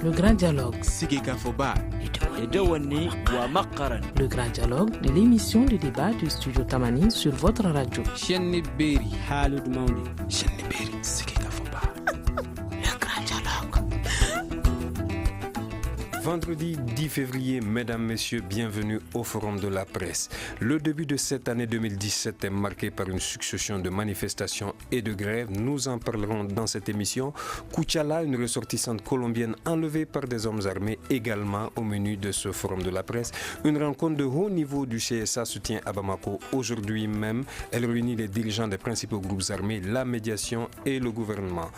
Le grand dialogue. Le grand dialogue de l'émission de débat du studio Tamani sur votre radio. Le grand dialogue. Vendredi 10 février, mesdames, messieurs, bienvenue au Forum de la presse. Le début de cette année 2017 est marqué par une succession de manifestations et de grèves. Nous en parlerons dans cette émission. Kuchala, une ressortissante colombienne enlevée par des hommes armés, également au menu de ce Forum de la presse. Une rencontre de haut niveau du CSA se tient à Bamako aujourd'hui même. Elle réunit les dirigeants des principaux groupes armés, la médiation et le gouvernement.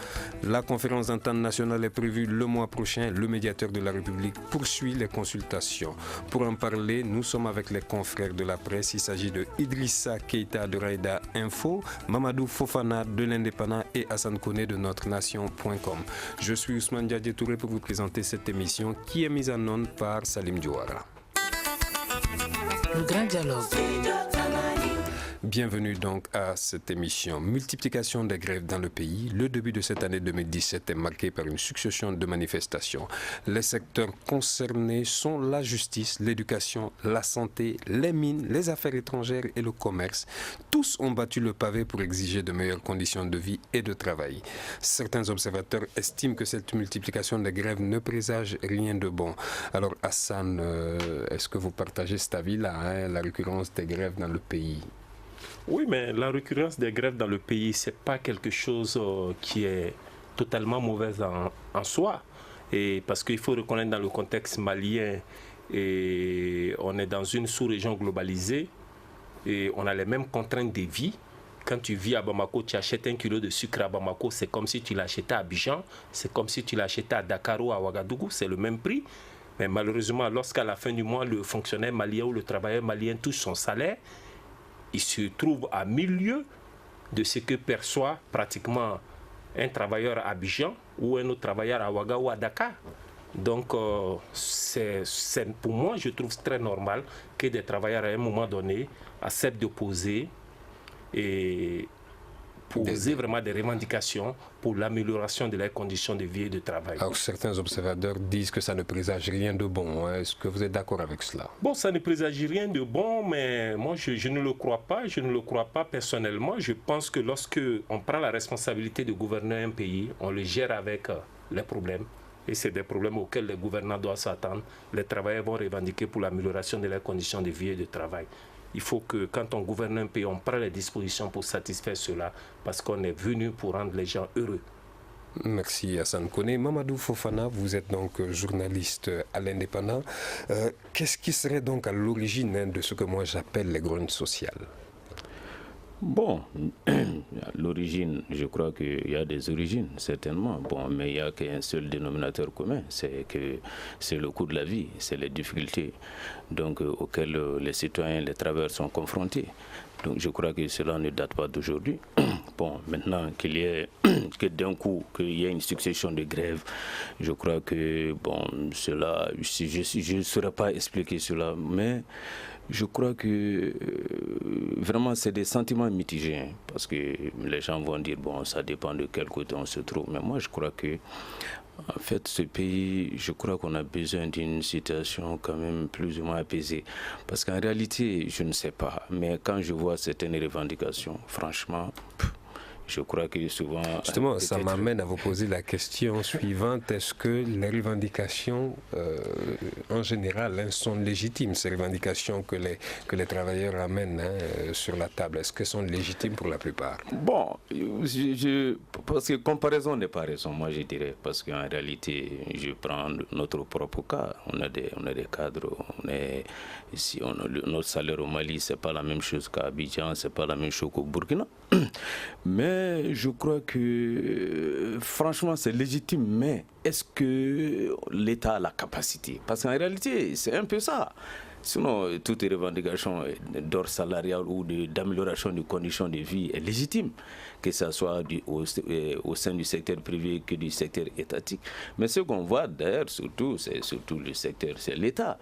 La conférence d'entente nationale est prévue le mois prochain. Le médiateur de la République poursuit les consultations. Pour en parler, nous sommes avec les confrères de la presse. Il s'agit de Idrissa Keita de Raïda Info, Mamadou Fofana de l'Indépendant et Hassan Kone de NotreNation.com. Je suis Ousmane Diadje Touré pour vous présenter cette émission qui est mise en onde par Salim Diouara. Le grand dialogue. Bienvenue donc à cette émission. Multiplication des grèves dans le pays. Le début de cette année 2017 est marqué par une succession de manifestations. Les secteurs concernés sont la justice, l'éducation, la santé, les mines, les affaires étrangères et le commerce. Tous ont battu le pavé pour exiger de meilleures conditions de vie et de travail. Certains observateurs estiment que cette multiplication des grèves ne présage rien de bon. Alors Hassan, est-ce que vous partagez cet avis-là, la récurrence des grèves dans le pays ? Oui, mais la récurrence des grèves dans le pays, ce n'est pas quelque chose qui est totalement mauvaise en soi. Et parce qu'il faut reconnaître dans le contexte malien, et on est dans une sous-région globalisée et on a les mêmes contraintes de vie. Quand tu vis à Bamako, tu achètes 1 kilo de sucre à Bamako, c'est comme si tu l'achetais à Abidjan, c'est comme si tu l'achetais à Dakar ou à Ouagadougou, c'est le même prix. Mais malheureusement, lorsqu'à la fin du mois, le fonctionnaire malien ou le travailleur malien touche son salaire, il se trouve à 1000 lieues de ce que perçoit pratiquement un travailleur à Abidjan ou un autre travailleur à Ouaga ou à Dakar. Donc, c'est pour moi, je trouve très normal que des travailleurs à un moment donné acceptent de poser et poser vraiment des revendications pour l'amélioration de leurs conditions de vie et de travail. Alors certains observateurs disent que ça ne présage rien de bon. Est-ce que vous êtes d'accord avec cela? Bon, ça ne présage rien de bon, mais moi je ne le crois pas. Je ne le crois pas personnellement. Je pense que lorsque on prend la responsabilité de gouverner un pays, on le gère avec les problèmes. Et c'est des problèmes auxquels les gouvernants doivent s'attendre. Les travailleurs vont revendiquer pour l'amélioration de leurs conditions de vie et de travail. Il faut que quand on gouverne un pays, on prend les dispositions pour satisfaire cela, parce qu'on est venu pour rendre les gens heureux. Merci Hassan Kone. Mamadou Fofana, vous êtes donc journaliste à l'Indépendant. Qu'est-ce qui serait donc à l'origine de ce que moi j'appelle les grogne sociales? Bon, à l'origine, je crois qu'il y a des origines, certainement. Bon, mais il n'y a qu'un seul dénominateur commun, c'est le coût de la vie, c'est les difficultés donc, auxquelles les citoyens, les travailleurs sont confrontés. Donc je crois que cela ne date pas d'aujourd'hui. Bon, maintenant qu'il y ait que d'un coup qu'il y ait une succession de grèves, je crois que bon, cela, je ne saurais pas expliquer cela, mais je crois que vraiment c'est des sentiments mitigés, hein, parce que les gens vont dire bon, ça dépend de quel côté on se trouve, mais moi je crois que en fait, ce pays, je crois qu'on a besoin d'une situation quand même plus ou moins apaisée. Parce qu'en réalité, je ne sais pas, mais quand je vois certaines revendications, franchement, je crois que souvent... Justement, ça m'amène à vous poser la question suivante. Est-ce que les revendications, en général, sont légitimes, ces revendications que les travailleurs amènent sur la table? Est-ce qu'elles sont légitimes pour la plupart? Bon, parce que comparaison n'est pas raison, moi je dirais. Parce qu'en réalité, je prends notre propre cas. On a des cadres, notre salaire au Mali, c'est pas la même chose qu'à Abidjan, c'est pas la même chose qu'au Burkina. Mais je crois que franchement c'est légitime, mais est-ce que l'État a la capacité? Parce qu'en réalité c'est un peu ça. Sinon, toute revendication d'ordre salarial ou d'amélioration des conditions de vie est légitime, que ce soit au sein du secteur privé que du secteur étatique. Mais ce qu'on voit d'ailleurs, c'est surtout le secteur, c'est l'État.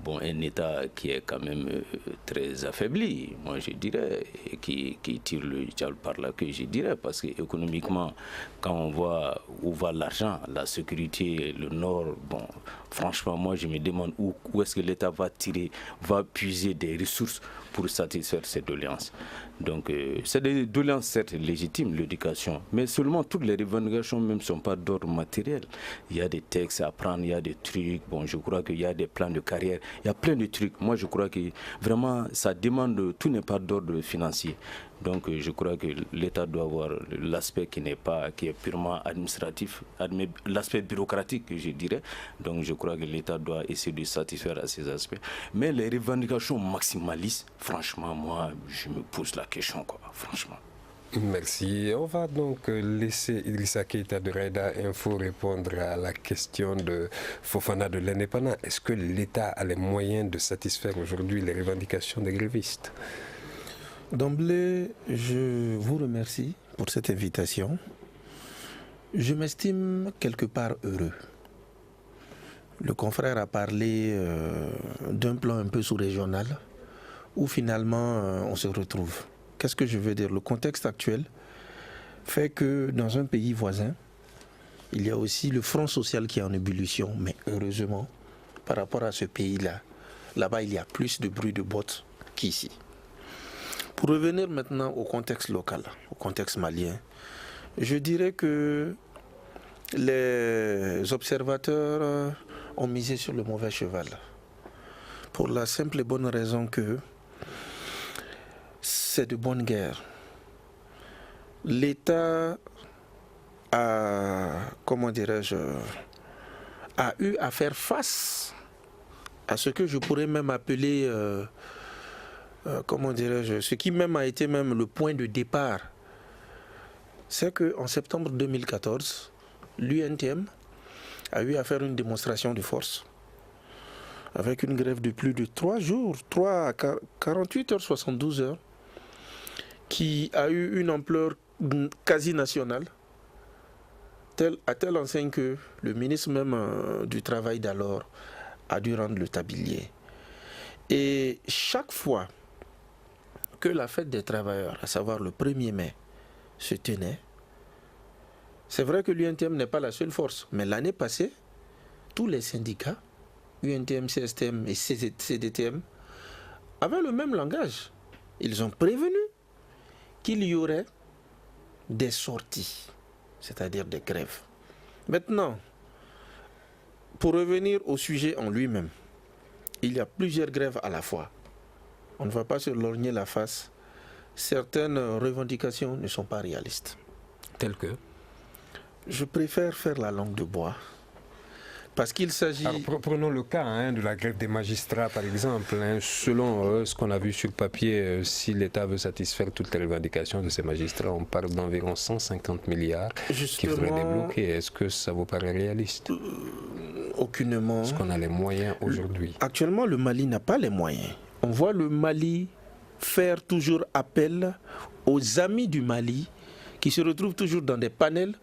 Bon, un État qui est quand même très affaibli, moi je dirais, et qui tire le diable par la queue, je dirais, parce qu'économiquement, quand on voit où va l'argent, la sécurité, le Nord, bon, franchement, moi je me demande où est-ce que l'État va puiser des ressources pour satisfaire ces doléances. Donc, c'est des doléances certes légitimes, l'éducation, mais seulement toutes les revendications même ne sont pas d'ordre matériel. Il y a des textes à prendre, il y a des trucs, bon, je crois qu'il y a des plans de carrière, il y a plein de trucs. Moi, je crois que vraiment, ça demande, tout n'est pas d'ordre financier. Donc, je crois que l'État doit avoir l'aspect qui est purement administratif, l'aspect bureaucratique, je dirais. Donc, je crois que l'État doit essayer de satisfaire à ces aspects. Mais les revendications maximalistes, franchement, moi, je me pose la question, quoi, franchement. Merci. On va donc laisser Idrissa Keïta de Raida Info répondre à la question de Fofana de l'Indépendant. Est-ce que l'État a les moyens de satisfaire aujourd'hui les revendications des grévistes? D'emblée, je vous remercie pour cette invitation. Je m'estime quelque part heureux. Le confrère a parlé d'un plan un peu sous-régional où finalement on se retrouve. Qu'est-ce que je veux dire? Le contexte actuel fait que dans un pays voisin, il y a aussi le front social qui est en ébullition, mais heureusement, par rapport à ce pays-là, là-bas il y a plus de bruit de bottes qu'ici. Pour revenir maintenant au contexte local, au contexte malien, je dirais que les observateurs ont misé sur le mauvais cheval. Pour la simple et bonne raison que c'est de bonne guerre. L'État a, a eu à faire face à ce que je pourrais même appeler, ce qui même a été même le point de départ. C'est qu'en septembre 2014, l'UNTM a eu à faire une démonstration de force avec une grève de plus de 3 jours, 3 à 48 heures, 72 heures, qui a eu une ampleur quasi nationale, à telle enseigne que le ministre même du Travail d'alors a dû rendre le tablier. Et chaque fois que la fête des travailleurs, à savoir le 1er mai, se tenait, c'est vrai que l'UNTM n'est pas la seule force, mais l'année passée, tous les syndicats, UNTM, CSTM et CDTM, avaient le même langage. Ils ont prévenu qu'il y aurait des sorties, c'est-à-dire des grèves. Maintenant, pour revenir au sujet en lui-même, il y a plusieurs grèves à la fois. On ne va pas se lorgner la face. Certaines revendications ne sont pas réalistes. Telles que? Je préfère faire la langue de bois. Parce qu'il s'agit... Alors, prenons le cas de la grève des magistrats, par exemple. Selon ce qu'on a vu sur papier, si l'État veut satisfaire toutes les revendications de ces magistrats, on parle d'environ 150 milliards qui voudraient débloquer. Est-ce que ça vous paraît réaliste? Aucunement. Est-ce qu'on a les moyens aujourd'hui? Actuellement, le Mali n'a pas les moyens. On voit le Mali faire toujours appel aux amis du Mali qui se retrouvent toujours dans des panels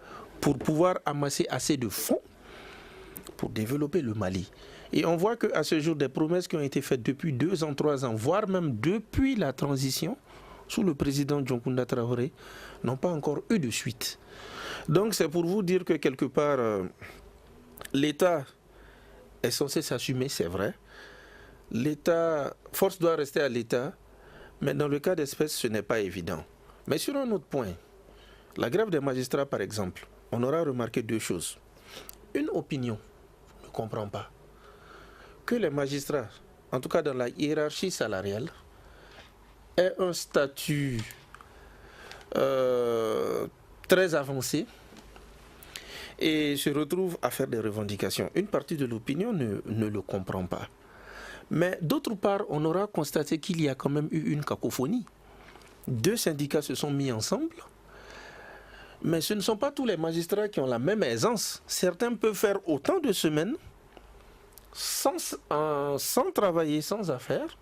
pour pouvoir amasser assez de fonds pour développer le Mali. Et on voit qu'à ce jour, des promesses qui ont été faites depuis 2 ans, 3 ans, voire même depuis la transition, sous le président Dioncounda Traoré, n'ont pas encore eu de suite. Donc c'est pour vous dire que quelque part, l'État est censé s'assumer, c'est vrai. L'État, force doit rester à l'État, mais dans le cas d'espèce, ce n'est pas évident. Mais sur un autre point, la grève des magistrats, par exemple, on aura remarqué 2 choses. Une opinion ne comprend pas que les magistrats, en tout cas dans la hiérarchie salariale, aient un statut très avancé et se retrouvent à faire des revendications. Une partie de l'opinion ne le comprend pas. Mais d'autre part, on aura constaté qu'il y a quand même eu une cacophonie. 2 syndicats se sont mis ensemble. Mais ce ne sont pas tous les magistrats qui ont la même aisance. Certains peuvent faire autant de semaines sans travailler, sans affaires,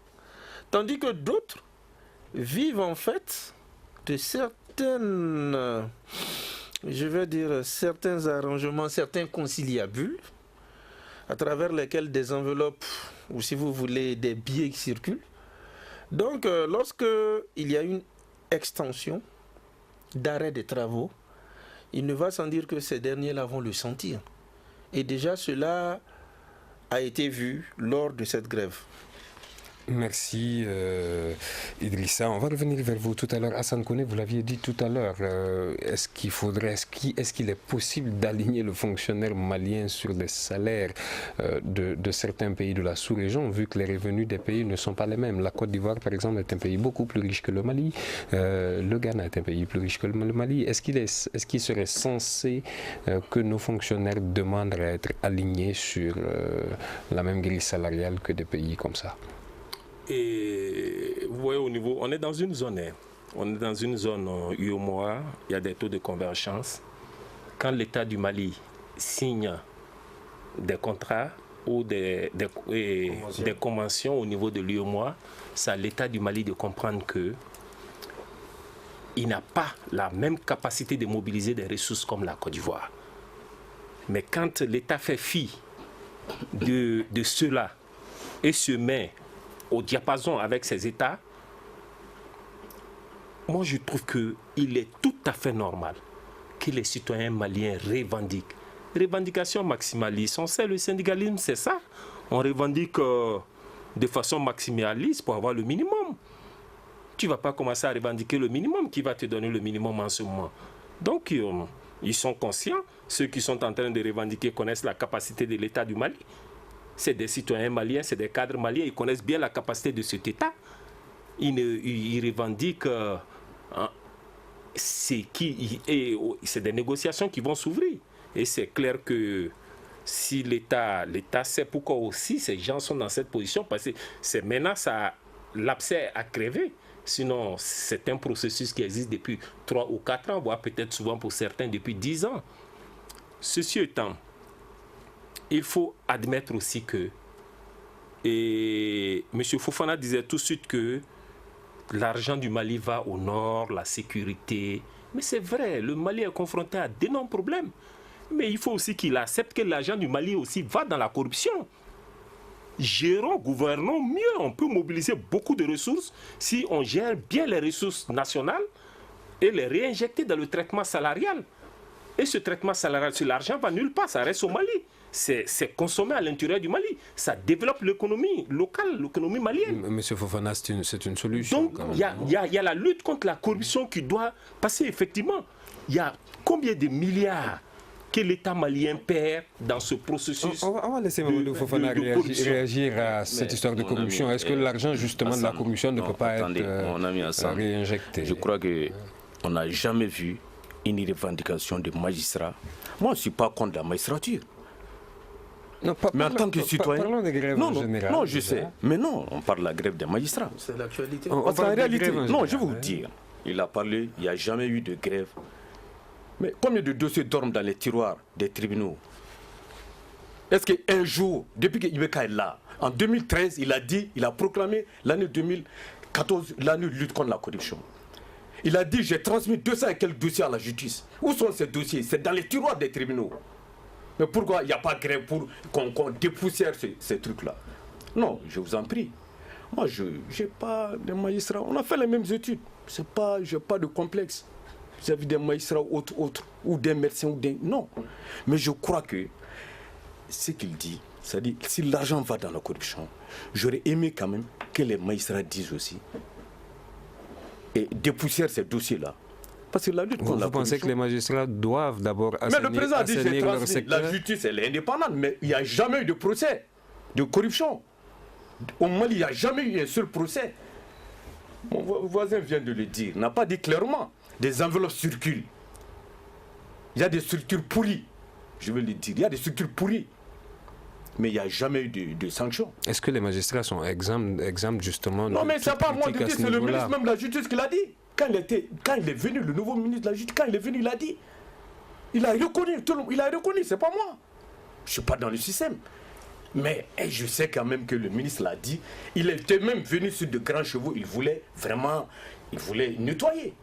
tandis que d'autres vivent en fait de certaines, je vais dire, certains arrangements, certains conciliabules, à travers lesquels des enveloppes, ou si vous voulez, des billets qui circulent. Donc, lorsque il y a une extension d'arrêt des travaux, il ne va sans dire que ces derniers-là vont le sentir. Et déjà, cela a été vu lors de cette grève. Merci Idrissa. On va revenir vers vous tout à l'heure. Hassan Koné, vous l'aviez dit tout à l'heure, est-ce qu'il est possible d'aligner le fonctionnaire malien sur les salaires de certains pays de la sous-région, vu que les revenus des pays ne sont pas les mêmes? La Côte d'Ivoire, par exemple, est un pays beaucoup plus riche que le Mali. Le Ghana est un pays plus riche que le Mali. Est-ce qu'il serait censé que nos fonctionnaires demandent à être alignés sur la même grille salariale que des pays comme ça? Et vous voyez au niveau, on est dans une zone UEMOA, il y a des taux de convergence. Quand l'État du Mali signe des contrats ou des conventions au niveau de l'UEMOA, c'est à l'État du Mali de comprendre que il n'a pas la même capacité de mobiliser des ressources comme la Côte d'Ivoire. Mais quand l'État fait fi de cela et se met au diapason avec ces États, moi je trouve qu'il est tout à fait normal que les citoyens maliens revendiquent. Revendication maximaliste, on sait le syndicalisme c'est ça. On revendique de façon maximaliste pour avoir le minimum. Tu ne vas pas commencer à revendiquer le minimum, qui va te donner le minimum en ce moment. Donc ils sont conscients, ceux qui sont en train de revendiquer connaissent la capacité de l'État du Mali. C'est des citoyens maliens, c'est des cadres maliens, ils connaissent bien la capacité de cet État. Ils revendiquent, c'est des négociations qui vont s'ouvrir. Et c'est clair que si l'État sait pourquoi aussi ces gens sont dans cette position, parce que c'est maintenant l'abcès a crevé. Sinon, c'est un processus qui existe depuis 3 ou 4 ans, voire peut-être souvent pour certains depuis 10 ans. Ceci étant, il faut admettre aussi que, et M. Fofana disait tout de suite que l'argent du Mali va au nord, la sécurité. Mais c'est vrai, le Mali est confronté à d'énormes problèmes. Mais il faut aussi qu'il accepte que l'argent du Mali aussi va dans la corruption. Gérons, gouvernons mieux. On peut mobiliser beaucoup de ressources si on gère bien les ressources nationales et les réinjecter dans le traitement salarial. Et ce traitement salarial, si l'argent va nulle part, ça reste au Mali. C'est consommé à l'intérieur du Mali. Ça développe l'économie locale, l'économie malienne. Monsieur Fofana, c'est une solution. Donc, il y a la lutte contre la corruption qui doit passer. Effectivement, il y a combien de milliards que l'État malien perd dans ce processus? On va laisser Mamadou Fofana réagir à cette histoire de corruption. Est-ce que l'argent, justement, de la corruption ne peut pas être réinjecté? Je crois qu'on n'a jamais vu une revendication de magistrats. Moi, je ne suis pas contre la magistrature. Non, mais en tant que citoyen... Parlons des grèves en général. Non, je sais. Mais non, on parle de la grève des magistrats. C'est l'actualité. Parce qu'en réalité, non, je vais vous dire, il a parlé, il n'y a jamais eu de grève. Mais combien de dossiers dorment dans les tiroirs des tribunaux? Est-ce qu'un jour, depuis que Ibeka est là, en 2013, il a proclamé l'année 2014, l'année de lutte contre la corruption. Il a dit, j'ai transmis 200 et quelques dossiers à la justice. Où sont ces dossiers? C'est dans les tiroirs des tribunaux. Mais pourquoi il n'y a pas de grève pour qu'on dépoussière ces trucs-là? Non, je vous en prie. Moi, je n'ai pas de magistrats. On a fait les mêmes études. Je n'ai pas de complexe vis-à-vis des magistrats autres, ou des médecins, ou des... Non. Mais je crois que ce qu'il dit, c'est-à-dire si l'argent va dans la corruption, j'aurais aimé quand même que les magistrats disent aussi et dépoussièrent ces dossiers-là. Parce que la lutte contre la corruption... Vous pensez que les magistrats doivent d'abord assainir leur secteur? Mais le président a dit, j'ai transmis, la justice, elle est indépendante, mais il n'y a jamais eu de procès de corruption. Au Mali, il n'y a jamais eu un seul procès. Mon voisin vient de le dire, n'a pas dit clairement. Des enveloppes circulent. Il y a des structures pourries. Je veux le dire, il y a des structures pourries. Mais il n'y a jamais eu de sanctions. Est-ce que les magistrats sont exempts justement de... Non, mais c'est pas moi de dire, c'est le ministre même de la Justice qui l'a dit. Quand il est venu, le nouveau ministre de la Justice, quand il est venu, il a dit. Il a reconnu, c'est pas moi. Je ne suis pas dans le système. Mais je sais quand même que le ministre l'a dit, il était même venu sur de grands chevaux, il voulait nettoyer.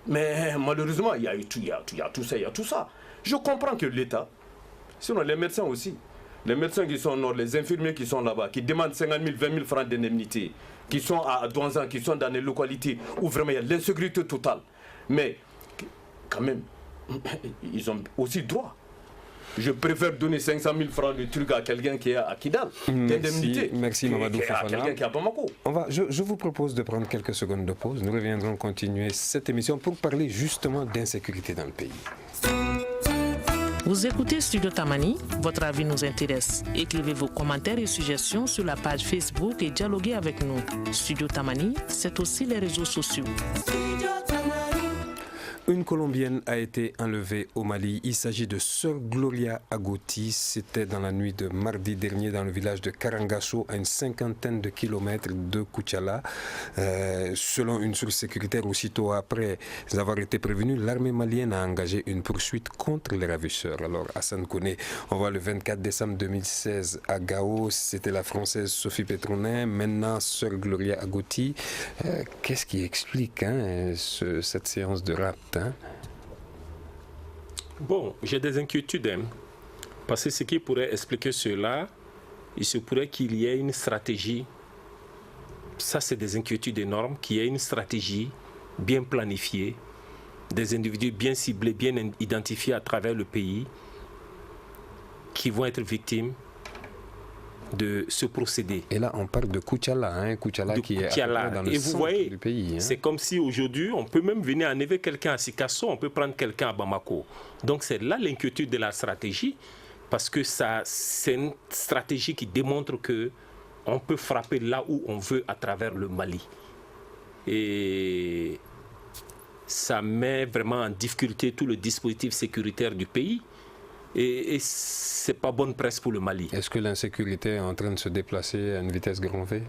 Mais malheureusement, il y a tout ça. Je comprends que l'État, sinon les médecins aussi, les médecins qui sont au nord, les infirmiers qui sont là-bas, qui demandent 50 000, 20 000 francs d'indemnité, qui sont à Douanzan, qui sont dans des localités où vraiment il y a l'insécurité totale. Mais quand même, ils ont aussi droit. Je préfère donner 500 000 francs de trucs à quelqu'un qui est à Kidal, d'indemnité. Merci Mamadou Fofana. À quelqu'un qui est à Bamako. Je vous propose de prendre quelques secondes de pause. Nous reviendrons continuer cette émission pour parler justement d'insécurité dans le pays. Vous écoutez Studio Tamani, votre avis nous intéresse. Écrivez vos commentaires et suggestions sur la page Facebook et dialoguez avec nous. Studio Tamani, c'est aussi les réseaux sociaux. Une Colombienne a été enlevée au Mali. Il s'agit de Sœur Gloria Agoti. C'était dans la nuit de mardi dernier dans le village de Karangasso, à une cinquantaine de kilomètres de Koutiala. Selon une source sécuritaire, aussitôt après avoir été prévenue, l'armée malienne a engagé une poursuite contre les ravisseurs. Alors, Hassan Koné, on voit le 24 décembre 2016 à Gao, c'était la Française Sophie Petronin. Maintenant, Sœur Gloria Agoti. Qu'est-ce qui explique cette séance de rapt? Bon, j'ai des inquiétudes, parce que ce qui pourrait expliquer cela, il se pourrait qu'il y ait une stratégie, ça c'est des inquiétudes énormes, qu'il y ait une stratégie bien planifiée, des individus bien ciblés, bien identifiés à travers le pays, qui vont être victimes de ce procédé. Et là, on parle de Koutiala, qui est dans le centre du pays. C'est comme si aujourd'hui, on peut même venir enlever quelqu'un à Sikasso, on peut prendre quelqu'un à Bamako. Donc c'est là l'inquiétude de la stratégie, parce que c'est une stratégie qui démontre que on peut frapper là où on veut à travers le Mali. Et ça met vraiment en difficulté tout le dispositif sécuritaire du pays. Et c'est pas bonne presse pour le Mali. Est-ce que l'insécurité est en train de se déplacer à une vitesse grand V?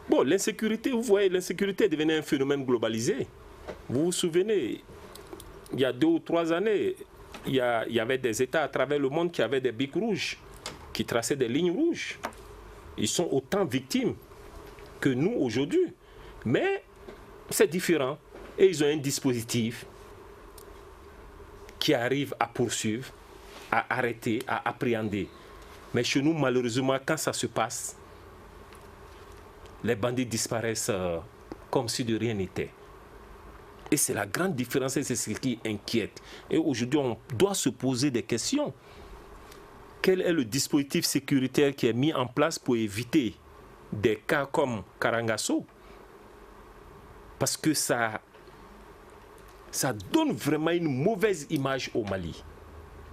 Bon, l'insécurité, vous voyez, l'insécurité est devenue un phénomène globalisé. Vous vous souvenez, il y a 2 ou 3 années, il y avait des États à travers le monde qui avaient des bics rouges, qui traçaient des lignes rouges. Ils sont autant victimes que nous aujourd'hui. Mais c'est différent. Et ils ont un dispositif qui arrive à poursuivre, à arrêter, à appréhender. Mais chez nous, malheureusement, quand ça se passe, les bandits disparaissent comme si de rien n'était. Et c'est la grande différence et c'est ce qui inquiète. Et aujourd'hui, on doit se poser des questions. Quel est le dispositif sécuritaire qui est mis en place pour éviter des cas comme Karangasso? Parce que ça donne vraiment une mauvaise image au Mali.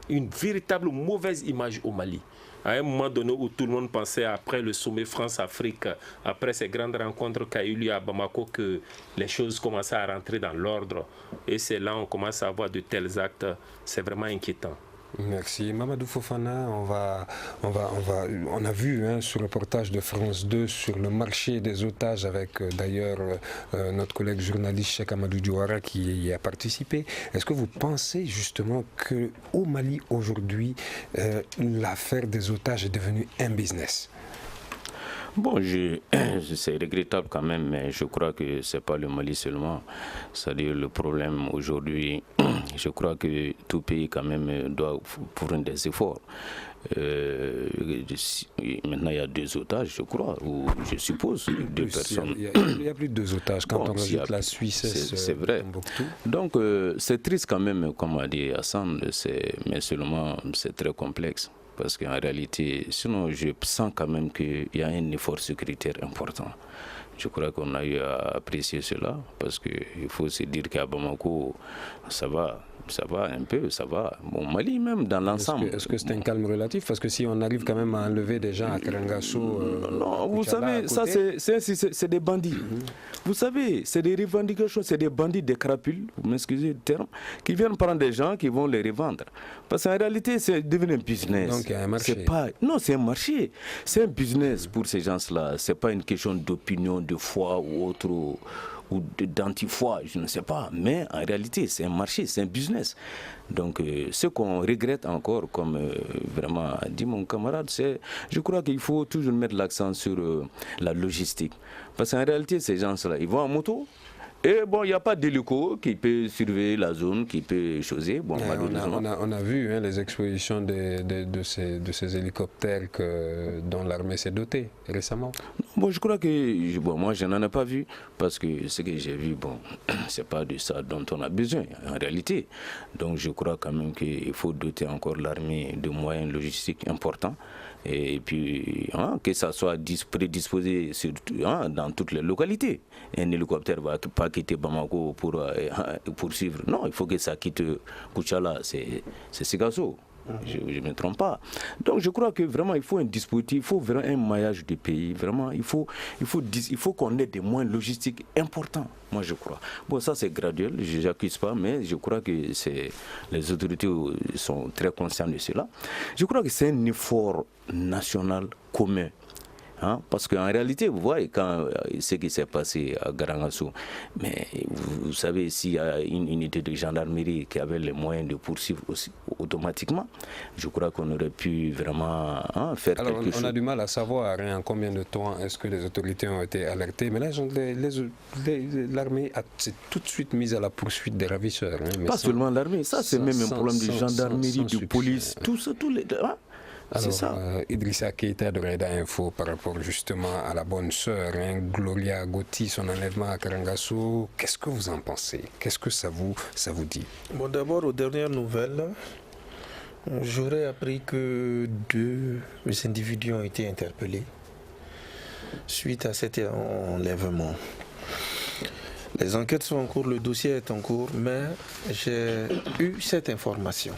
Une véritable mauvaise image au Mali. À un moment donné où tout le monde pensait, après le sommet France-Afrique, après ces grandes rencontres qui ont eu lieu à Bamako, que les choses commençaient à rentrer dans l'ordre. Et c'est là qu'on commence à avoir de tels actes. C'est vraiment inquiétant. Merci. Mamadou Fofana, on a vu ce reportage de France 2 sur le marché des otages avec d'ailleurs notre collègue journaliste Cheikh Amadou Diouara qui y a participé. Est-ce que vous pensez justement qu'au Mali aujourd'hui, l'affaire des otages est devenue un business? Bon, c'est regrettable quand même, mais je crois que ce n'est pas le Mali seulement. C'est-à-dire le problème aujourd'hui, je crois que tout pays quand même doit fournir des efforts. Maintenant, il y a 2 otages, je crois, ou je suppose, 2 personnes. Il y a plus de 2 otages quand on rajoute la Suisse. C'est vrai. Donc, c'est triste quand même, comme a dit Hassan, mais seulement c'est très complexe. Parce qu'en réalité, sinon je sens quand même qu'il y a un effort sécuritaire important. Je crois qu'on a eu à apprécier cela, parce qu'il faut se dire qu'à Bamako, ça va un peu, ça va. Bon, Mali même, dans l'ensemble. Est-ce que c'est un calme relatif? Parce que si on arrive quand même à enlever des gens à Karangasso... non, vous savez, ça c'est des bandits. Vous savez, c'est des revendications, c'est des bandits, des crapules, vous m'excusez le terme, qui viennent prendre des gens qui vont les revendre. Parce qu'en réalité, c'est devenu un business. Donc il y a un marché. Non, c'est un marché. C'est un business pour ces gens-là. Ce n'est pas une question d'opinion, de foi ou ou d'anti-foi, je ne sais pas. Mais en réalité, c'est un marché, c'est un business. Donc, ce qu'on regrette encore, comme vraiment dit mon camarade, c'est, je crois qu'il faut toujours mettre l'accent sur la logistique. Parce qu'en réalité, ces gens-là, ils vont en moto. Et bon, il n'y a pas d'hélico qui peut surveiller la zone, qui peut choisir. Bon, on a vu les expositions de ces hélicoptères dont l'armée s'est dotée récemment. Bon, je crois que moi, je n'en ai pas vu parce que ce que j'ai vu, bon, c'est pas de ça dont on a besoin en réalité. Donc, je crois quand même qu'il faut doter encore l'armée de moyens logistiques importants. Et puis, que ça soit prédisposé dans toutes les localités. Un hélicoptère ne va pas quitter Bamako pour poursuivre. Non, il faut que ça quitte Kouchala, c'est Sigasso. Je ne me trompe pas. Donc je crois que vraiment il faut un dispositif, il faut vraiment un maillage du pays. Vraiment, il faut qu'on ait des moyens logistiques importants, moi je crois. Bon, ça c'est graduel, je n'accuse pas, mais je crois que les autorités sont très conscientes de cela. Je crois que c'est un effort national commun. Parce qu'en réalité, vous voyez, quand ce qui s'est passé à Garangassou, mais vous savez, s'il y a une unité de gendarmerie qui avait les moyens de poursuivre aussi automatiquement, je crois qu'on aurait pu vraiment faire quelque chose. On a du mal à savoir en combien de temps est-ce que les autorités ont été alertées, mais là, l'armée s'est tout de suite mise à la poursuite des ravisseurs. Pas seulement l'armée, ça c'est même un problème de gendarmerie, de police, tout ça, tous les... Alors, Idrissa Keïta de Reda Info par rapport justement à la bonne sœur, Gloria Gotti, son enlèvement à Karangasso, qu'est-ce que vous en pensez? Qu'est-ce que ça vous dit? Bon, d'abord, aux dernières nouvelles, j'aurais appris que 2 individus ont été interpellés suite à cet enlèvement. Les enquêtes sont en cours, le dossier est en cours, mais j'ai eu cette information.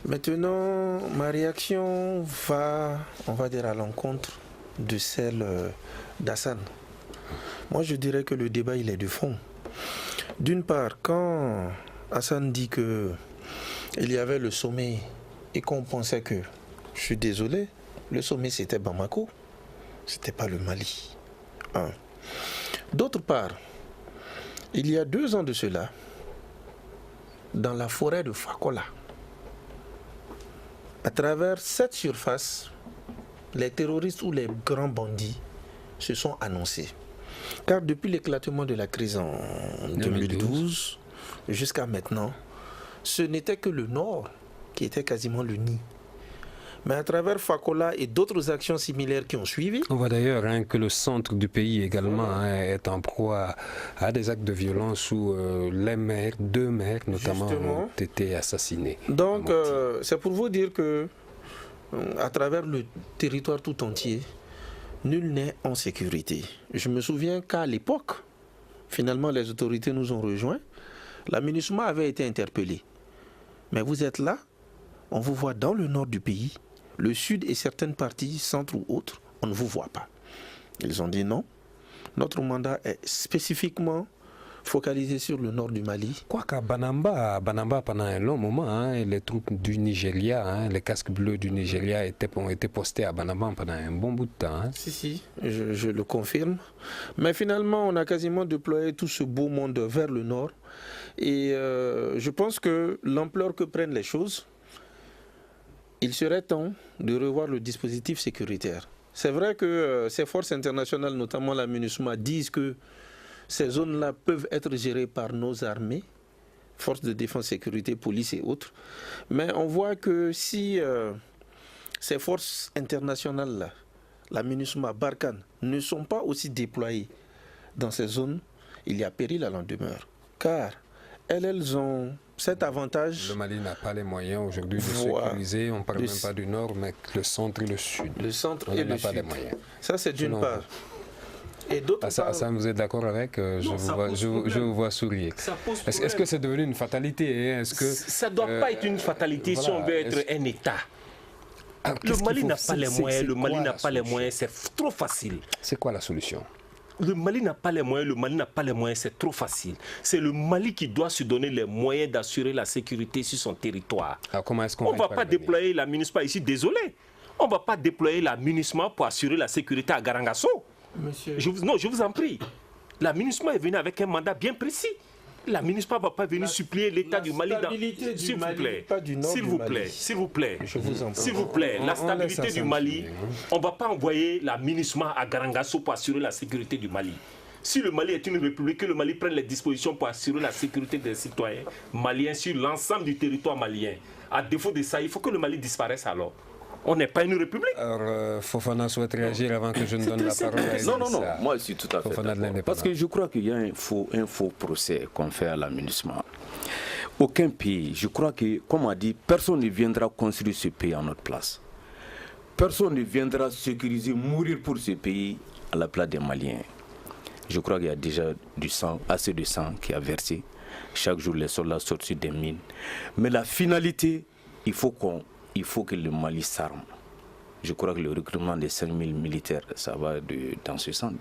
Maintenant, ma réaction va, on va dire, à l'encontre de celle d'Hassan. Moi, je dirais que le débat, il est de fond. D'une part, quand Hassan dit qu'il y avait le sommet et qu'on pensait que, je suis désolé, le sommet c'était Bamako, c'était pas le Mali. D'autre part, il y a 2 ans de cela, dans la forêt de Fakola, à travers cette surface, les terroristes ou les grands bandits se sont annoncés. Car depuis l'éclatement de la crise en 2012 jusqu'à maintenant, ce n'était que le nord qui était quasiment le nid. Mais à travers Fakola et d'autres actions similaires qui ont suivi... On voit d'ailleurs que le centre du pays également est en proie à des actes de violence où les maires, 2 maires notamment, ont été assassinés. Donc c'est pour vous dire que à travers le territoire tout entier, nul n'est en sécurité. Je me souviens qu'à l'époque, finalement les autorités nous ont rejoints, la MINUSMA avait été interpellée. Mais vous êtes là, on vous voit dans le nord du pays, le sud et certaines parties, centre ou autres, on ne vous voit pas. Ils ont dit non. Notre mandat est spécifiquement focalisé sur le nord du Mali. Quoiqu'à Banamba, pendant un long moment, les troupes du Nigeria, les casques bleus du Nigeria ont été postés à Banamba pendant un bon bout de temps. Si, je le confirme. Mais finalement, on a quasiment déployé tout ce beau monde vers le nord. Et je pense que l'ampleur que prennent les choses, il serait temps de revoir le dispositif sécuritaire. C'est vrai que ces forces internationales, notamment la MINUSMA, disent que ces zones-là peuvent être gérées par nos armées, forces de défense, sécurité, police et autres. Mais on voit que si ces forces internationales-là, la MINUSMA, Barkhane, ne sont pas aussi déployées dans ces zones, il y a péril à l'en demeure. Car elles ont cet avantage. Le Mali n'a pas les moyens aujourd'hui de sécuriser, on ne parle même pas du nord, mais le centre et le sud. Le centre et le sud. On n'a pas les moyens. Ça, c'est d'une part. Et d'autre part... Ça, vous êtes d'accord avec je vous vois sourire. Est-ce que c'est devenu une fatalité Ça ne doit pas être une fatalité si on veut être un État. Le Mali n'a pas les moyens, le Mali n'a pas les moyens, c'est trop facile. C'est quoi la solution? Le Mali n'a pas les moyens, c'est trop facile. C'est le Mali qui doit se donner les moyens d'assurer la sécurité sur son territoire. Alors comment est-ce qu'on on ne va pas déployer la MINUSMA ici, désolé. On ne va pas déployer la MINUSMA pour assurer la sécurité à Garangasso. Monsieur... Je vous en prie. La MINUSMA est venue avec un mandat bien précis. La MINUSMA ne va pas venir supplier l'État du Mali. S'il vous plaît, s'il vous plaît, s'il vous plaît, s'il vous plaît, la stabilité du Mali, on ne va pas envoyer la MINUSMA à Garangasso pour assurer la sécurité du Mali. Si le Mali est une république, que le Mali prenne les dispositions pour assurer la sécurité des citoyens maliens sur l'ensemble du territoire malien. À défaut de ça, il faut que le Mali disparaisse alors. On n'est pas une république. Alors, Fofana souhaite réagir avant que je ne donne la parole à Elissa. Non, moi je suis tout à fait d'accord. Parce que je crois qu'il y a un faux procès qu'on fait à la MINUSMA. Aucun pays, je crois que, comme on a dit, personne ne viendra construire ce pays à notre place. Personne ne viendra sécuriser, mourir pour ce pays à la place des Maliens. Je crois qu'il y a déjà du sang, assez de sang qui a versé. Chaque jour, les soldats sortent sur des mines. Mais la finalité, il faut que le Mali s'arme. Je crois que le recrutement des 5000 militaires, ça va dans ce sens.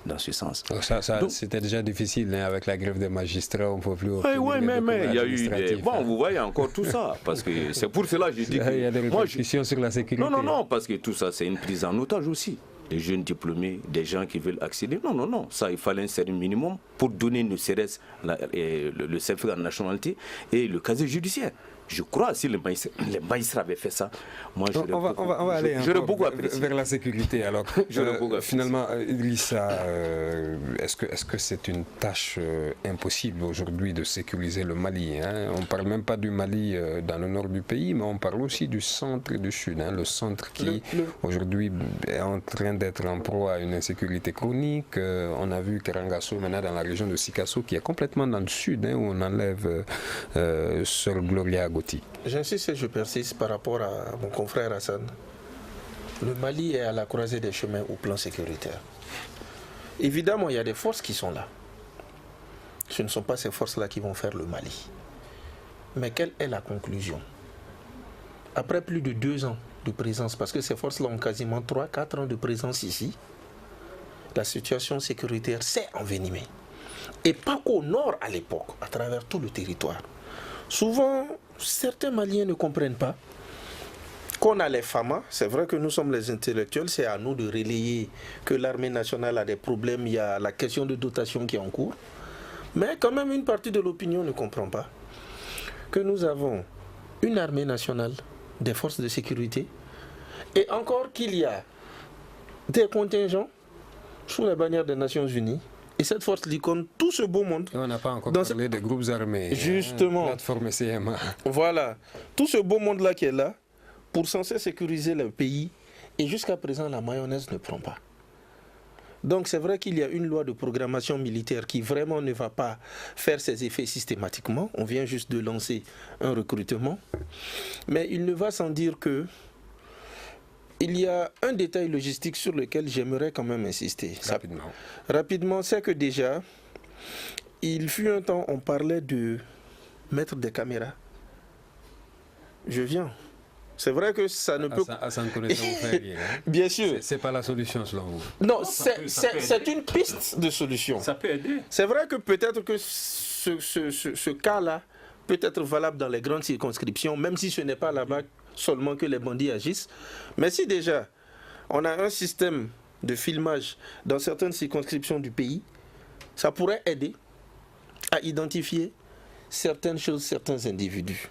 Donc, c'était déjà difficile avec la grève des magistrats, on ne peut plus. Oui, mais il y a eu bon, vous voyez encore tout ça, parce que c'est pour cela que je dis que il y a des répercussions sur la sécurité. Non, parce que tout ça, c'est une prise en otage aussi. Des jeunes diplômés, des gens qui veulent accéder. Non, ça, il fallait un certain minimum pour donner ne serait-ce le certificat de nationalité et le casier judiciaire. Je crois si les magistrats avaient fait ça, moi on va aller beaucoup vers la sécurité. Alors, finalement, Idrissa, est-ce que c'est une tâche impossible aujourd'hui de sécuriser le Mali, hein? On ne parle même pas du Mali dans le nord du pays, mais on parle aussi du centre et du sud. Hein? Le centre qui aujourd'hui est en train d'être en proie à une insécurité chronique. On a vu Karangasso maintenant dans la région de Sikasso qui est complètement dans le sud, hein, où on enlève Sœur Gloria Gotti. J'insiste et je persiste par rapport à mon confrère Hassan. Le Mali est à la croisée des chemins au plan sécuritaire. Évidemment, il y a des forces qui sont là. Ce ne sont pas ces forces-là qui vont faire le Mali. Mais quelle est la conclusion? Après plus de 2 ans de présence, parce que ces forces-là ont quasiment 3-4 ans de présence ici, la situation sécuritaire s'est envenimée. Et pas qu'au nord à l'époque, à travers tout le territoire. Souvent, certains Maliens ne comprennent pas qu'on a les FAMA. C'est vrai que nous sommes les intellectuels, c'est à nous de relayer que l'armée nationale a des problèmes, il y a la question de dotation qui est en cours. Mais quand même, une partie de l'opinion ne comprend pas que nous avons une armée nationale, des forces de sécurité, et encore qu'il y a des contingents sous la bannière des Nations Unies. Et cette force licorne tout ce beau monde. Et on n'a pas encore parlé des groupes armés. Justement. Plateforme CMA. Voilà. Tout ce beau monde-là qui est là, pour censé sécuriser le pays. Et jusqu'à présent, la mayonnaise ne prend pas. Donc c'est vrai qu'il y a une loi de programmation militaire qui vraiment ne va pas faire ses effets systématiquement. On vient juste de lancer un recrutement. Mais il ne va sans dire que il y a un détail logistique sur lequel j'aimerais quand même insister. Rapidement, c'est que déjà, il fut un temps, on parlait de mettre des caméras. Je viens. C'est vrai que ça ne peut... Bien sûr. C'est pas la solution selon vous. Non, c'est une piste de solution. Ça peut aider. C'est vrai que peut-être que ce cas-là peut être valable dans les grandes circonscriptions, même si ce n'est pas là-bas seulement que les bandits agissent. Mais si déjà on a un système de filmage dans certaines circonscriptions du pays, ça pourrait aider à identifier certaines choses, certains individus.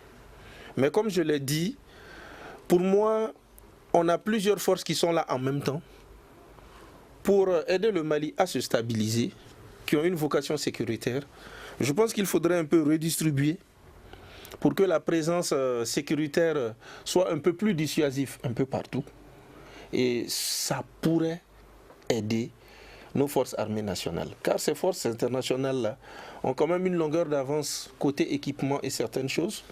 Mais comme je l'ai dit, pour moi, on a plusieurs forces qui sont là en même temps pour aider le Mali à se stabiliser, qui ont une vocation sécuritaire. Je pense qu'il faudrait un peu redistribuer pour que la présence sécuritaire soit un peu plus dissuasive un peu partout. Et ça pourrait aider nos forces armées nationales. Car ces forces internationales-là ont quand même une longueur d'avance côté équipement et certaines choses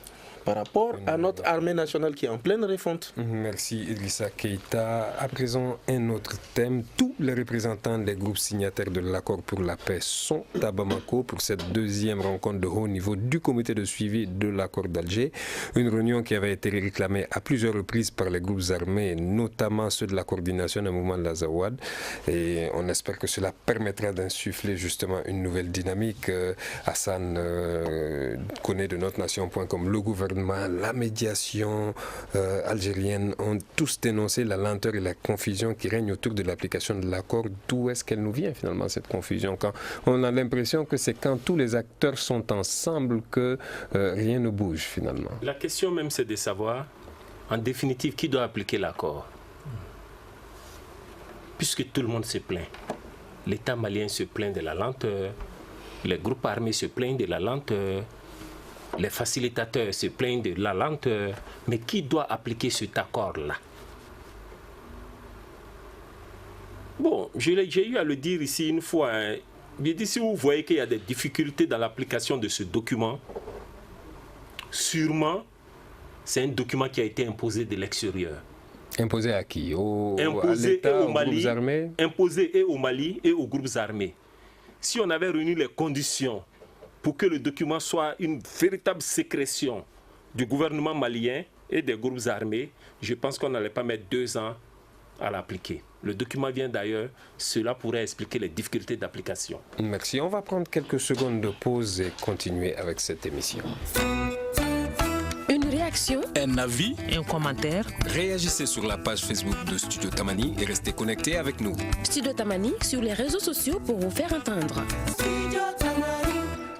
par rapport à notre armée nationale qui est en pleine refonte. Merci Idrissa Keïta. À présent, un autre thème. Tous les représentants des groupes signataires de l'accord pour la paix sont à Bamako pour cette deuxième rencontre de haut niveau du comité de suivi de l'accord d'Alger. Une réunion qui avait été réclamée à plusieurs reprises par les groupes armés, notamment ceux de la coordination du mouvement de l'Azawad. Et on espère que cela permettra d'insuffler justement une nouvelle dynamique. Hassan connaît de notre nation.com le gouvernement gouvernement, la médiation algérienne ont tous dénoncé la lenteur et la confusion qui règne autour de l'application de l'accord. D'où est-ce qu'elle nous vient finalement cette confusion? Quand on a l'impression que c'est quand tous les acteurs sont ensemble que rien ne bouge finalement. La question même c'est de savoir en définitive qui doit appliquer l'accord. Puisque tout le monde se plaint. L'État malien se plaint de la lenteur, les groupes armés se plaignent de la lenteur, les facilitateurs se plaignent de la lenteur, mais qui doit appliquer cet accord-là? Bon, j'ai eu à le dire ici une fois. J'ai dit, si vous voyez qu'il y a des difficultés dans l'application de ce document, sûrement, c'est un document qui a été imposé de l'extérieur. Imposé à qui? Imposé aux groupes armés? Imposé et au Mali et aux groupes armés. Si on avait réuni les conditions pour que le document soit une véritable sécrétion du gouvernement malien et des groupes armés, je pense qu'on n'allait pas mettre 2 ans à l'appliquer. Le document vient d'ailleurs, cela pourrait expliquer les difficultés d'application. Merci. On va prendre quelques secondes de pause et continuer avec cette émission. Une réaction, un avis, un commentaire. Réagissez sur la page Facebook de Studio Tamani et restez connectés avec nous. Studio Tamani sur les réseaux sociaux pour vous faire entendre.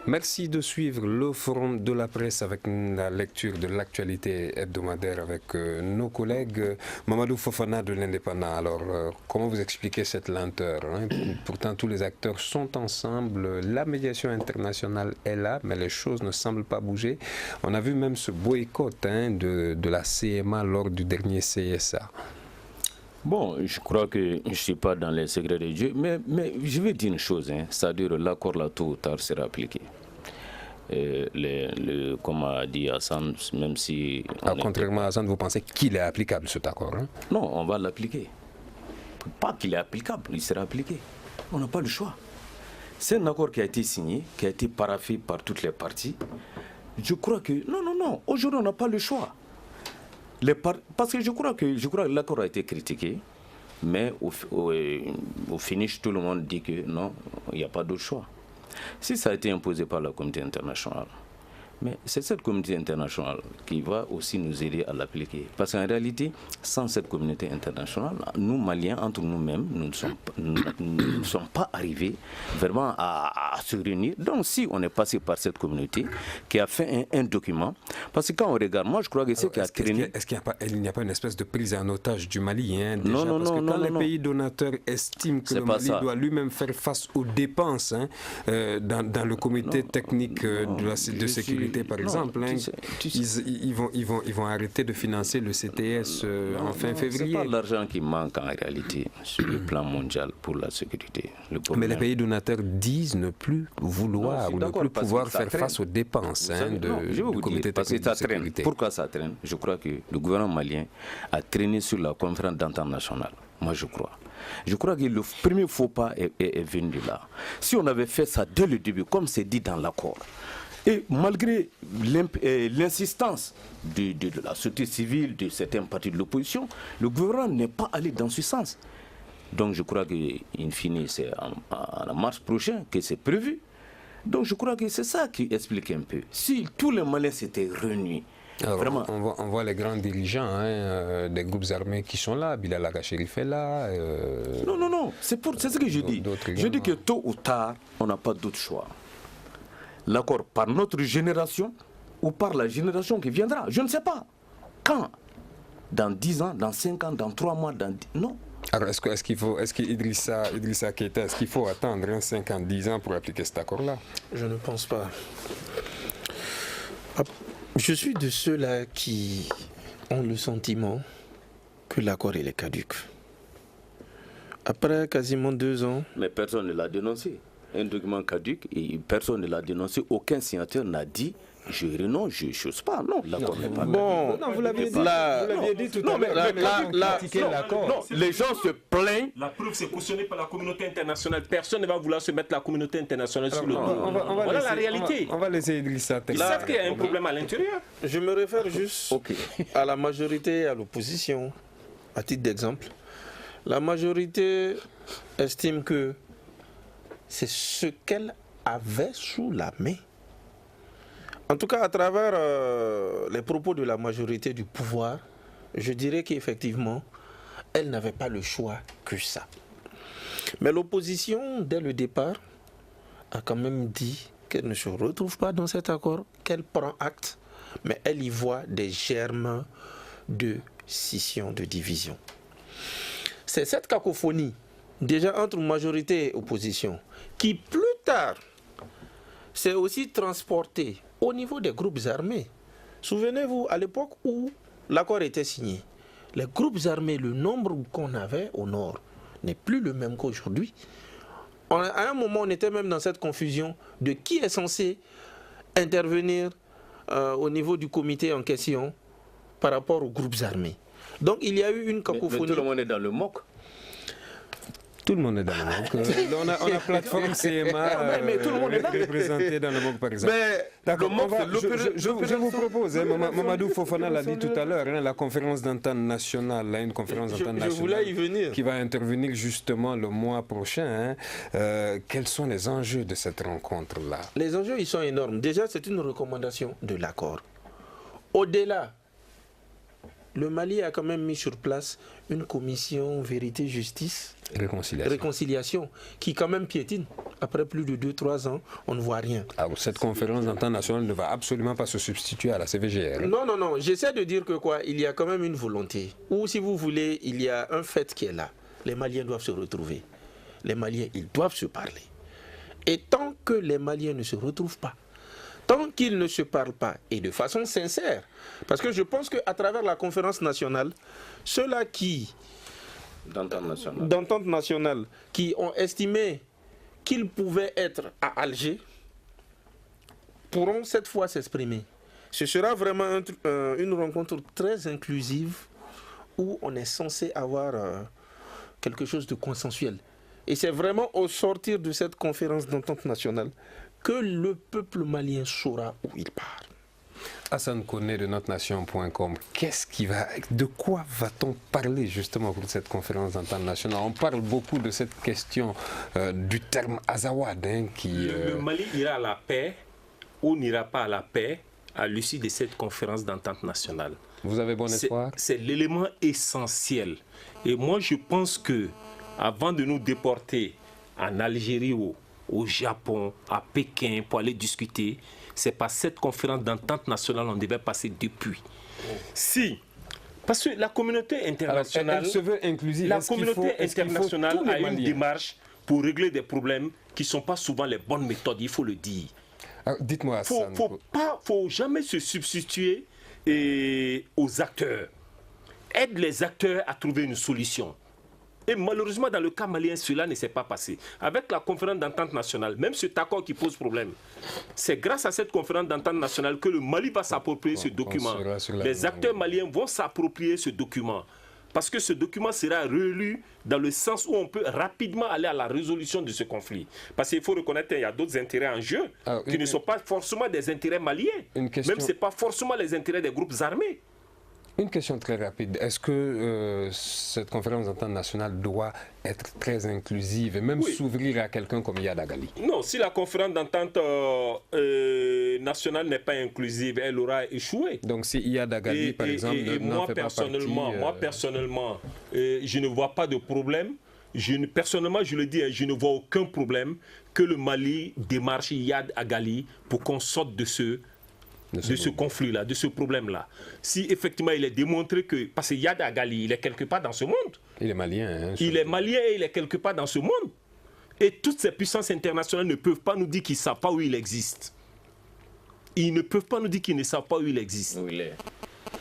Merci de suivre le forum de la presse avec la lecture de l'actualité hebdomadaire avec nos collègues. Mamadou Fofana de l'Indépendant. Alors, comment vous expliquez cette lenteur, hein? Pourtant, tous les acteurs sont ensemble. La médiation internationale est là, mais les choses ne semblent pas bouger. On a vu même ce boycott de la CMA lors du dernier CSA. Bon, je crois que je ne suis pas dans les secrets de Dieu, mais je vais dire une chose, c'est-à-dire l'accord là, tôt ou tard, sera appliqué. Comme a dit Hassan, même si... contrairement à Hassan, vous pensez qu'il est applicable cet accord, hein? Non, on va l'appliquer. Pas qu'il est applicable, il sera appliqué. On n'a pas le choix. C'est un accord qui a été signé, qui a été paraphé par toutes les parties. Je crois que... Non, aujourd'hui on n'a pas le choix. Parce que je crois que l'accord a été critiqué, mais au finish, tout le monde dit que non, il n'y a pas d'autre choix. Si ça a été imposé par la communauté internationale, mais c'est cette communauté internationale qui va aussi nous aider à l'appliquer. Parce qu'en réalité, sans cette communauté internationale, nous, Maliens, entre nous-mêmes, nous ne sommes pas arrivés vraiment à se réunir. Donc, si on est passé par cette communauté qui a fait un document, parce que quand on regarde, moi, je crois que c'est qui a traîné... Est-ce qu'il n'y a pas une espèce de prise en otage du Mali, déjà, Non, parce que quand les pays donateurs estiment que le Mali doit lui-même faire face aux dépenses dans le comité technique de sécurité, par exemple, ils vont arrêter de financer le CTS en fin février. C'est pas l'argent qui manque en réalité sur le plan mondial pour la sécurité. Mais les pays donateurs disent ne plus vouloir ou ne plus pouvoir faire face aux dépenses du comité technique de sécurité. Pourquoi ça traîne? Je crois que le gouvernement malien a traîné sur la conférence d'entente nationale. Moi, je crois. Je crois que le premier faux pas est venu de là. Si on avait fait ça dès le début, comme c'est dit dans l'accord, et malgré l'insistance de la société civile, de certains partis de l'opposition, le gouvernement n'est pas allé dans ce sens. Donc je crois qu'in fine, c'est en mars prochain que c'est prévu. Donc je crois que c'est ça qui explique un peu. Si tous les Maliens s'étaient réunis, alors, vraiment... on voit les grands dirigeants des groupes armés qui sont là. Bilal Agha-Chérif est là. Non, c'est ce que je dis. Je dis que tôt ou tard, on n'a pas d'autre choix. L'accord par notre génération ou par la génération qui viendra. Je ne sais pas. Quand? Dans 10 ans, dans 5 ans, dans 3 mois, non. Alors, est-ce qu'Idrissa Keïta, est-ce qu'il faut attendre 5 ans, 10 ans pour appliquer cet accord-là? Je ne pense pas. Je suis de ceux-là qui ont le sentiment que l'accord est caduc. Après quasiment 2 ans... Mais personne ne l'a dénoncé. Un document caduc et personne ne l'a dénoncé. Aucun signateur n'a dit je renonce, je ne chose pas. Non, l'accord n'est pas. Bon, vous l'aviez dit tout à l'heure. Non, les gens se plaignent. La preuve, c'est cautionné par la communauté internationale. Personne ne va vouloir se mettre la communauté internationale sur le dos. Voilà la réalité. On va laisser Idrissa. Ils savent qu'il y a un problème à l'intérieur. Je me réfère juste à la majorité et à l'opposition. À titre d'exemple, la majorité estime que c'est ce qu'elle avait sous la main. En tout cas, à travers les propos de la majorité du pouvoir, je dirais qu'effectivement, elle n'avait pas le choix que ça. Mais l'opposition, dès le départ, a quand même dit qu'elle ne se retrouve pas dans cet accord, qu'elle prend acte, mais elle y voit des germes de scission, de division. C'est cette cacophonie, déjà entre majorité et opposition, qui plus tard s'est aussi transportée au niveau des groupes armés. Souvenez-vous, à l'époque où l'accord était signé, les groupes armés, le nombre qu'on avait au nord n'est plus le même qu'aujourd'hui. À un moment, on était même dans cette confusion de qui est censé intervenir au niveau du comité en question par rapport aux groupes armés. Donc il y a eu une cacophonie. Mais tout le monde est dans le MOC. Tout le monde est dans le MOC. On a plateforme CMA mais tout le monde est là. représentée dans le MOC, par exemple. D'accord, je vous propose, Mamadou Fofana l'a dit tout à l'heure, la conférence d'entente nationale, une conférence d'entente nationale je voulais y venir. Qui va intervenir justement le mois prochain. Quels sont les enjeux de cette rencontre-là? Les enjeux, ils sont énormes. Déjà, c'est une recommandation de l'accord. Au-delà, le Mali a quand même mis sur place une commission vérité-justice, réconciliation, qui quand même piétine. Après plus de 2-3 ans, on ne voit rien. Alors, cette conférence d'entente nationale ne va absolument pas se substituer à la CVGR. Non, j'essaie de dire que il y a quand même une volonté. Ou si vous voulez, il y a un fait qui est là. Les Maliens doivent se retrouver. Les Maliens, ils doivent se parler. Et tant que les Maliens ne se retrouvent pas, tant qu'ils ne se parlent pas, et de façon sincère, parce que je pense qu'à travers la conférence nationale, ceux-là qui, d'entente nationale, qui ont estimé qu'ils pouvaient être à Alger, pourront cette fois s'exprimer. Ce sera vraiment une rencontre très inclusive où on est censé avoir quelque chose de consensuel. Et c'est vraiment au sortir de cette conférence d'entente nationale que le peuple malien saura où il part. Hassan Koné de notrenation.com, de quoi va-t-on parler justement pour cette conférence d'entente nationale? On parle beaucoup de cette question du terme Azawad. Le Mali ira à la paix ou n'ira pas à la paix à l'issue de cette conférence d'entente nationale. Vous avez bon espoir? C'est l'élément essentiel. Et moi, je pense que avant de nous déporter en Algérie ou au Japon, à Pékin, pour aller discuter, c'est par cette conférence d'entente nationale qu'on devait passer depuis. Si, parce que la communauté internationale, elle se veut inclusive. La communauté internationale a une démarche pour régler des problèmes qui ne sont pas souvent les bonnes méthodes, il faut le dire. Dites-moi, Hassan. Faut jamais se substituer aux acteurs. Aide les acteurs à trouver une solution. Et malheureusement, dans le cas malien, cela ne s'est pas passé. Avec la conférence d'entente nationale, même cet accord qui pose problème, c'est grâce à cette conférence d'entente nationale que le Mali va s'approprier ce document. Les acteurs maliens vont s'approprier ce document. Parce que ce document sera relu dans le sens où on peut rapidement aller à la résolution de ce conflit. Parce qu'il faut reconnaître qu'il y a d'autres intérêts en jeu qui ne sont pas forcément des intérêts maliens. Même si ce n'est pas forcément les intérêts des groupes armés. Une question très rapide. Est-ce que cette conférence d'entente nationale doit être très inclusive et même s'ouvrir à quelqu'un comme Yad Agali? Non, si la conférence d'entente nationale n'est pas inclusive, elle aura échoué. Donc si Yad Agali, par exemple, n'en fait pas partie... Moi, personnellement, je ne vois pas de problème. Personnellement, je le dis, je ne vois aucun problème que le Mali démarche Yad Agali pour qu'on sorte de ce conflit-là, de ce problème-là. Si effectivement il est démontré que... Parce que Yad Agali, il est quelque part dans ce monde. Il est malien. Il est malien et il est quelque part dans ce monde. Et toutes ces puissances internationales ne peuvent pas nous dire qu'ils ne savent pas où il existe. Ils ne peuvent pas nous dire qu'ils ne savent pas où il existe. Où il est.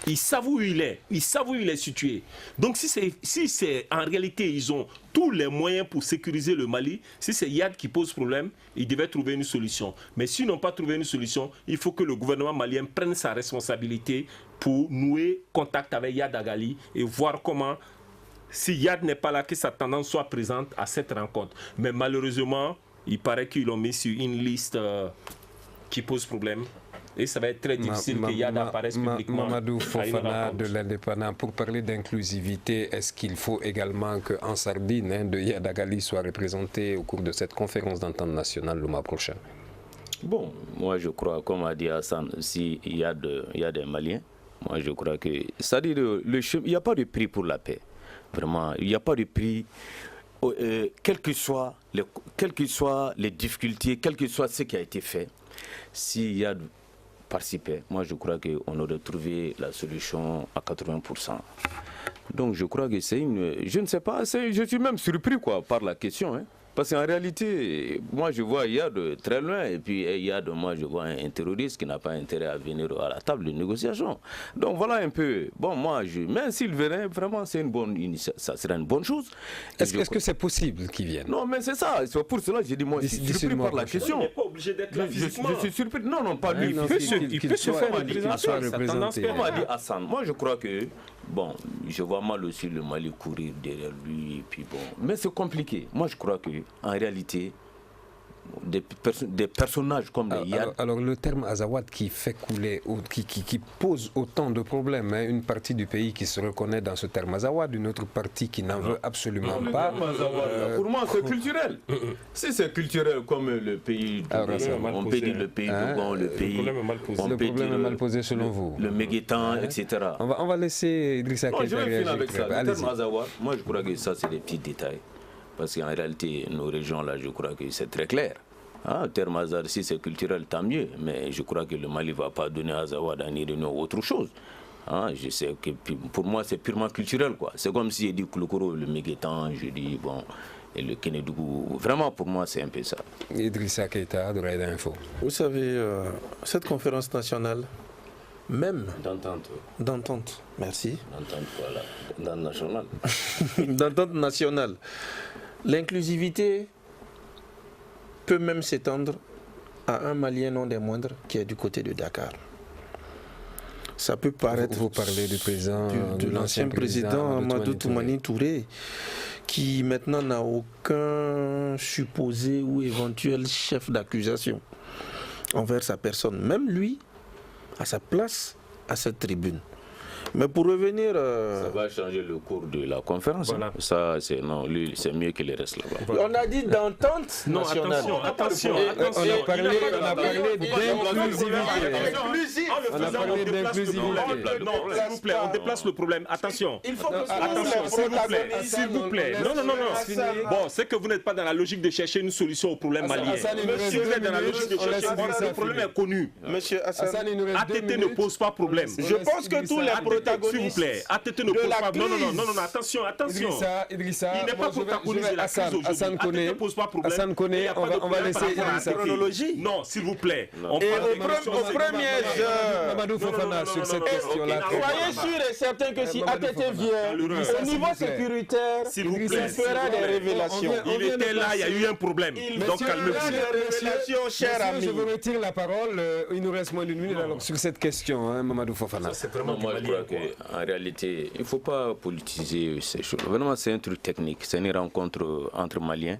Ils savent où il est. Ils savent où il est situé. Donc si c'est en réalité, ils ont tous les moyens pour sécuriser le Mali. Si c'est Yad qui pose problème, ils devaient trouver une solution. Mais s'ils n'ont pas trouvé une solution, il faut que le gouvernement malien prenne sa responsabilité pour nouer contact avec Yad Agali et voir comment, si Yad n'est pas là, que sa tendance soit présente à cette rencontre. Mais malheureusement, il paraît qu'ils l'ont mis sur une liste qui pose problème. Et ça va être très difficile que Yad apparaisse publiquement. Mamadou Fofana de l'Indépendant, pour parler d'inclusivité, est-ce qu'il faut également que Ansardine de Yad Agali soit représenté au cours de cette conférence d'entente nationale le mois prochain? Bon, moi je crois, comme a dit Hassan, s'il y a des Maliens, moi je crois que, c'est-à-dire il n'y a pas de prix pour la paix. Vraiment, il n'y a pas de prix, quelles que soient les difficultés, quel que soit ce qui a été fait, s'il y a de participer, moi je crois qu'on aurait trouvé la solution à 80%. Donc je crois que c'est je ne sais pas, je suis même surpris par la question. Hein. Parce qu'en réalité, moi je vois, il y a de très loin, et puis il y a de moi, je vois un terroriste qui n'a pas intérêt à venir à la table de négociation. Donc voilà un peu. Bon, mais s'il venait, vraiment, ça serait une bonne chose. Est-ce que c'est possible qu'il vienne? Non, mais c'est ça. C'est pour cela que j'ai dit, moi, je suis surpris par la question. Il n'est pas obligé d'être là physiquement. Je suis surpris. Non, pas lui. Il peut se faire représenter. Comme a dit Hassan, moi je crois que, bon, je vois mal aussi le Mali courir derrière lui, et puis bon. Mais c'est compliqué. Moi je crois que en réalité, des personnages comme les Yad... Alors le terme Azawad qui fait couler, qui pose autant de problèmes, hein, une partie du pays qui se reconnaît dans ce terme Azawad, une autre partie qui n'en veut absolument pas. Pour moi c'est culturel. Si c'est culturel comme le pays, on peut dire le pays Dogon, le pays... Le problème est mal posé selon vous. Le Méguétan, etc. On va laisser Idrissa Keita réagir. Je vais finir avec ça. Le terme Azawad, moi je crois que ça c'est des petits détails. Parce qu'en réalité, nos régions, là, je crois que c'est très clair. Le terme Azawad, si c'est culturel, tant mieux. Mais je crois que le Mali ne va pas donner Azawad à Nirino ou autre chose. Je sais que pour moi, c'est purement culturel. C'est comme si je dis Kouloukoro, le Méguétan, je dis, bon, et le Kénédougou. Vraiment, pour moi, c'est un peu ça. Idrissa Keita, de Raïda Info. Vous savez, cette conférence nationale, même d'entente, merci. D'entente, voilà, d'entente nationale. D'entente nationale. L'inclusivité peut même s'étendre à un Malien non des moindres qui est du côté de Dakar. Ça peut paraître... Vous parlez du président, de l'ancien président Amadou Toumani Touré, qui maintenant n'a aucun supposé ou éventuel chef d'accusation envers sa personne. Même lui, à sa place à cette tribune. Mais pour revenir... Ça va changer le cours de la conférence. Voilà. Hein. Ça, lui, c'est mieux qu'il reste là-bas. Voilà. On a dit d'entente nationale. Attention. On a parlé d'inclusivité. On a parlé d'inclusivité. Non, s'il vous plaît, on déplace le problème. Attention. Il faut que s'il vous plaît. Non. Bon, c'est que vous n'êtes pas dans la logique de chercher une solution au problème malien. Si vous êtes dans la logique de chercher, le problème est connu. Monsieur Hassan, ATT ne pose pas problème. Je pense que tous les protagonistes... S'il vous plaît, ATT ne pose pas... Non, attention. Idrissa, il n'est pas protagoniste de la crise aujourd'hui. ATT ne pose pas problème. Hassan connaît, on va laisser Idrissa. Non, s'il vous plaît. Au premier jeu, Mamadou Fofana, sur cette question-là. Soyez sûr et certain que si ATT vient, au niveau sécuritaire, il fera des révélations. Il était là, il y a eu un problème. Donc calmez-vous. Je vous retire la parole. Il nous reste moins d'une minute sur cette question, Mamadou Fofana. Moi, je crois qu'en réalité, il ne faut pas politiser ces choses. Vraiment, c'est un truc technique. C'est une rencontre entre Maliens.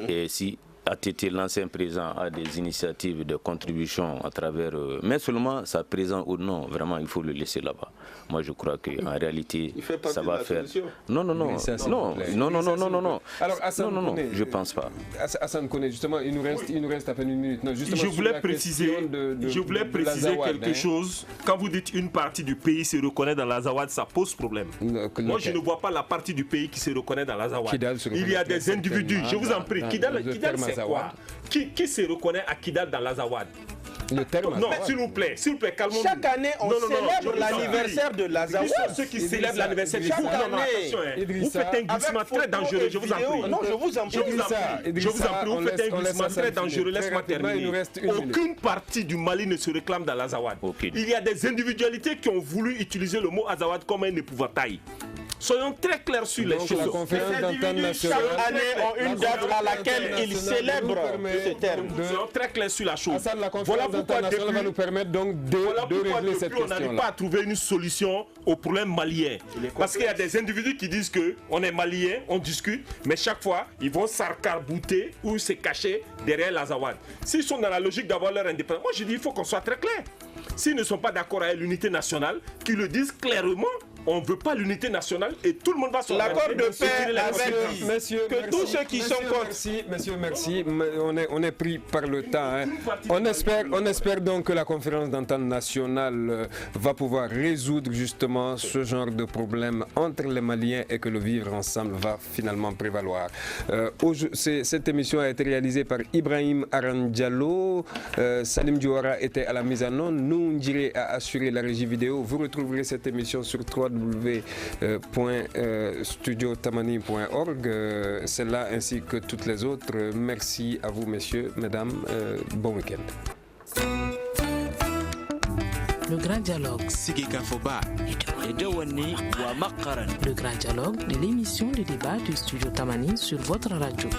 Et si ATT, l'ancien président, a des initiatives de contribution à travers... mais seulement sa présence ou non, vraiment, il faut le laisser là-bas. Moi, je crois qu'en réalité, ça va faire... Non. Alors, Hassan Koné, je ne pense pas. Hassan Koné, justement, il nous reste à peine une minute. Non, je voulais préciser quelque chose. Quand vous dites une partie du pays se reconnaît dans l'Azawad, ça pose problème. Moi, je ne vois pas la partie du pays qui se reconnaît dans l'Azawad. Il y a des individus, je vous en prie. Kidal, c'est quoi? Qui se reconnaît à Kidal dans l'Azawad? Le terme non, s'il vous plaît, calmons-nous. Chaque année, on célèbre l'anniversaire de l'Azawad. Ceux qui célèbrent l'anniversaire de l'Azawad. Vous faites un glissement très dangereux, je vous en prie. Non, je vous en prie. Vous faites un glissement très dangereux, laisse-moi terminer. Aucune partie du Mali ne se réclame dans l'Azawad. Il y a des individualités qui ont voulu utiliser le mot Azawad comme un épouvantail. Soyons très clairs sur les choses. Ces individus, chaque année, ont une date à laquelle ils célèbrent ce terme. Soyons très clairs sur la chose. Voilà pourquoi va nous permettre donc de régler cette question-là. On n'arrive pas à trouver une solution au problème malien. Parce qu'il y a des individus qui disent qu'on est malien, on discute, mais chaque fois, ils vont s'arc-bouter ou se cacher derrière l'Azawad. S'ils sont dans la logique d'avoir leur indépendance, moi je dis qu'il faut qu'on soit très clair. S'ils ne sont pas d'accord avec l'unité nationale, qu'ils le disent clairement. on ne veut pas l'unité nationale et tout le monde va se l'accord de paix avec que tous ceux qui sont contre. Merci. On est pris par le temps. Hein. On espère donc que la conférence d'entente nationale va pouvoir résoudre justement ce genre de problème entre les Maliens et que le vivre ensemble va finalement prévaloir. Cette émission a été réalisée par Ibrahim Arandialo. Salim Diouara était à la mise en onde. Nous, Ndjiré a assuré la régie vidéo. Vous retrouverez cette émission sur www.studiotamani.org. Celle-là ainsi que toutes les autres. Merci à vous, messieurs, mesdames. Bon week-end. Le grand dialogue. Le grand dialogue de l'émission de débat du Studio Tamani sur votre radio.